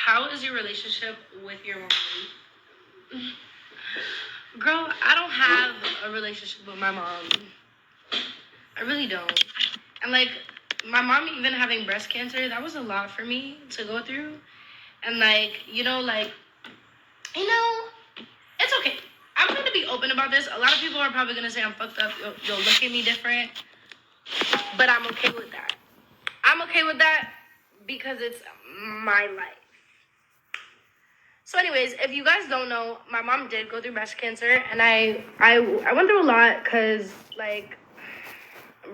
How is your relationship with your mom? Girl, I don't have a relationship with my mom. I really don't. And like, my mom even having breast cancer, that was a lot for me to go through. And like, it's okay. I'm going to be open about this. A lot of people are probably going to say I'm fucked up. You'll look at me different. But I'm okay with that. I'm okay with that because it's my life. So anyways, if you guys don't know, my mom did go through breast cancer. And I went through a lot because, like,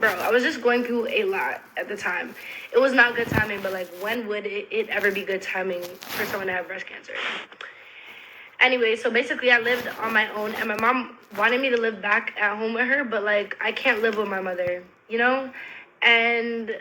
bro, I was just going through a lot at the time. It was not good timing, but like, when would it ever be good timing for someone to have breast cancer? Anyway, so basically I lived on my own, and my mom wanted me to live back at home with her, but like, I can't live with my mother, And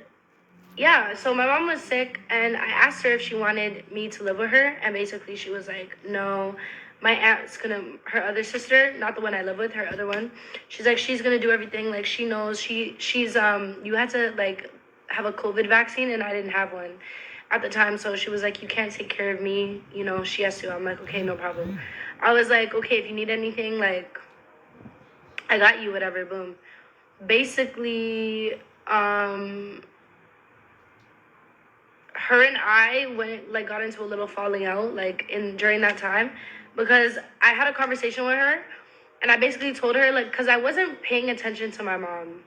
yeah, so my mom was sick, and I asked her if she wanted me to live with her, and basically she was like, no. My aunt's her other sister, not the one I live with, her other one, she's gonna do everything. Like, she knows, she's you had to like have a COVID vaccine, and I didn't have one at the time, so she was like, you can't take care of me, she has to. I'm like, okay, no problem. I was like, okay, if you need anything, like, I got you, whatever, boom. Basically, her and I got into a little falling out, during that time, because I had a conversation with her, and I basically told her, because I wasn't paying attention to my mom,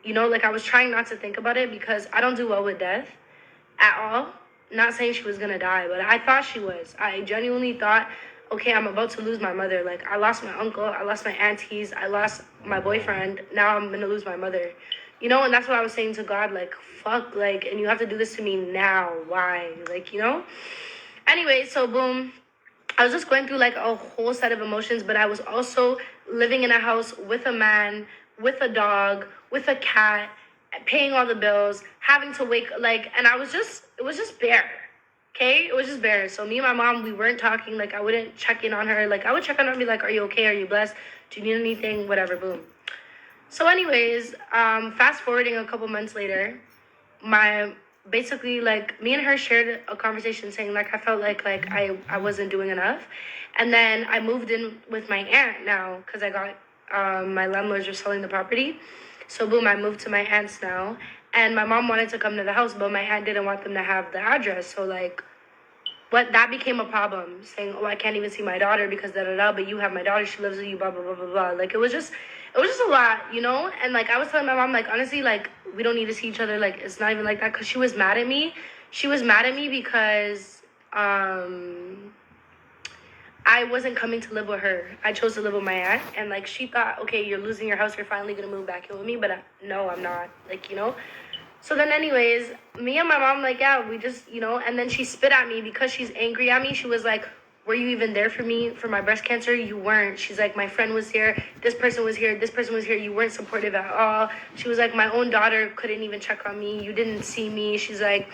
I was trying not to think about it, because I don't do well with death at all. Not saying she was gonna die, but I thought she was. I genuinely thought, okay, I'm about to lose my mother. Like, I lost my uncle, I lost my aunties, I lost my boyfriend, now I'm gonna lose my mother. And that's what I was saying to God, like, fuck, like, and you have to do this to me now, why? Like, Anyway, so boom, I was just going through, like, a whole set of emotions, but I was also living in a house with a man, with a dog, with a cat, paying all the bills, having to wake, and it was just bare, okay? It was just bare. So me and my mom, we weren't talking, I wouldn't check in on her. I would check on her and be like, are you okay? Are you blessed? Do you need anything? Whatever, boom. So anyways, fast forwarding a couple months later, basically, me and her shared a conversation saying, I felt like I wasn't doing enough. And then I moved in with my aunt now, because I got, my landlords were selling the property. So boom, I moved to my aunt's now. And my mom wanted to come to the house, but my aunt didn't want them to have the address. So that became a problem, saying, oh, I can't even see my daughter because da-da-da, but you have my daughter, she lives with you, blah, blah, blah, blah, blah. It was just a lot, And I was telling my mom, honestly, we don't need to see each other. It's not even like that, because she was mad at me. She was mad at me because I wasn't coming to live with her. I chose to live with my aunt, and she thought, okay, you're losing your house, you're finally gonna move back in with me, but no, I'm not, So then anyways, me and my mom, yeah, we just, and then she spit at me because she's angry at me. She was like, were you even there for me for my breast cancer? You weren't. She's like, my friend was here, this person was here, this person was here, you weren't supportive at all. She was like, my own daughter couldn't even check on me, you didn't see me. She's like,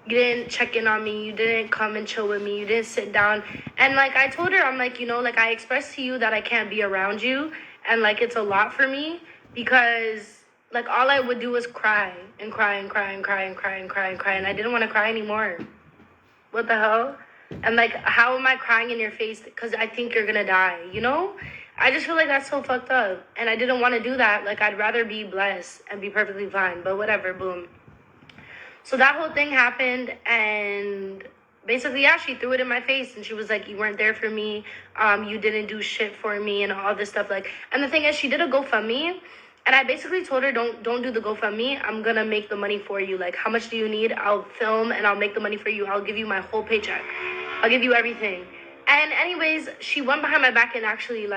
you didn't check in on me, you didn't come and chill with me, you didn't sit down. And I told her, I'm like, I expressed to you that I can't be around you, and it's a lot for me, because all I would do was cry and cry and cry and cry and cry and cry and cry, and I didn't want to cry anymore. What the hell? And how am I crying in your face because I think you're gonna die, I just feel like that's so fucked up, and I didn't want to do that. I'd rather be blessed and be perfectly fine, but whatever, boom. So that whole thing happened, and basically, yeah, she threw it in my face, and she was like, you weren't there for me, you didn't do shit for me, and all this stuff, and the thing is, she did a GoFundMe, and I basically told her, don't do the GoFundMe, I'm gonna make the money for you, how much do you need? I'll film, and I'll make the money for you, I'll give you my whole paycheck, I'll give you everything. And anyways, she went behind my back and actually,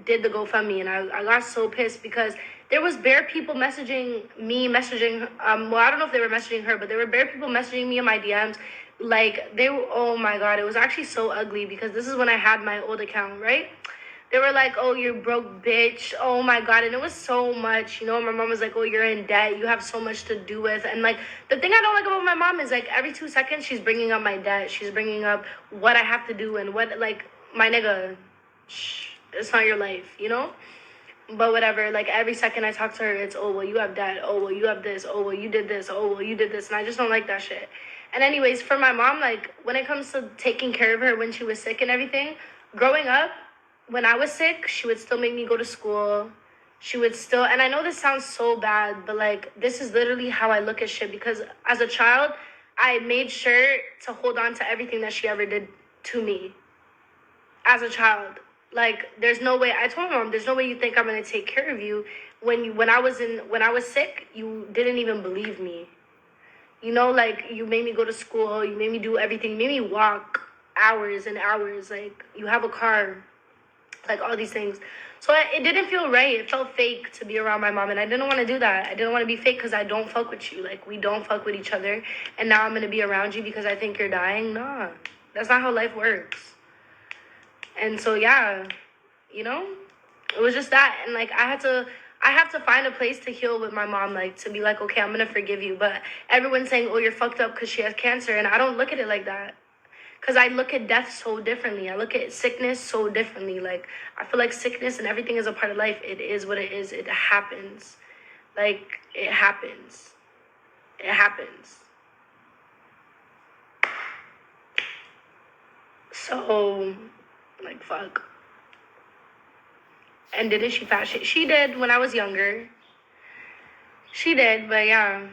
did the GoFundMe, and I got so pissed, because there was bare people messaging me, well, I don't know if they were messaging her, but there were bare people messaging me in my DMs, they were, oh my God, it was actually so ugly, because this is when I had my old account, right? They were like, oh, you broke bitch, oh my God, and it was so much, my mom was like, oh, you're in debt, you have so much to do with, and the thing I don't like about my mom is, every 2 seconds, she's bringing up my debt, she's bringing up what I have to do, and what, my nigga, it's not your life, But whatever, every second I talk to her, it's, oh, well, you have that, oh, well, you have this, oh, well, you did this, oh, well, you did this, and I just don't like that shit. And anyways, for my mom, like, when it comes to taking care of her when she was sick and everything, growing up, when I was sick, she would still make me go to school. She would still, and I know this sounds so bad, but like, this is literally how I look at shit, because as a child, I made sure to hold on to everything that she ever did to me as a child. Like, there's no way, I told my mom, there's no way you think I'm gonna take care of you when I was sick, you didn't even believe me. You know, like, you made me go to school, you made me do everything, you made me walk hours and hours, like, you have a car, like, all these things. So it didn't feel right. It felt fake to be around my mom, and I didn't want to do that. I didn't want to be fake because I don't fuck with you. Like, we don't fuck with each other, and now I'm going to be around you because I think you're dying? Nah, that's not how life works. And so, yeah, you know, it was just that. And, like, I have to find a place to heal with my mom, like, to be like, okay, I'm going to forgive you. But everyone's saying, oh, you're fucked up because she has cancer, and I don't look at it like that. Because I look at death so differently. I look at sickness so differently. Like, I feel like sickness and everything is a part of life. It is what it is. It happens. Like, it happens. It happens. So, like, fuck. And didn't she fat shit? She did when I was younger. She did, but yeah.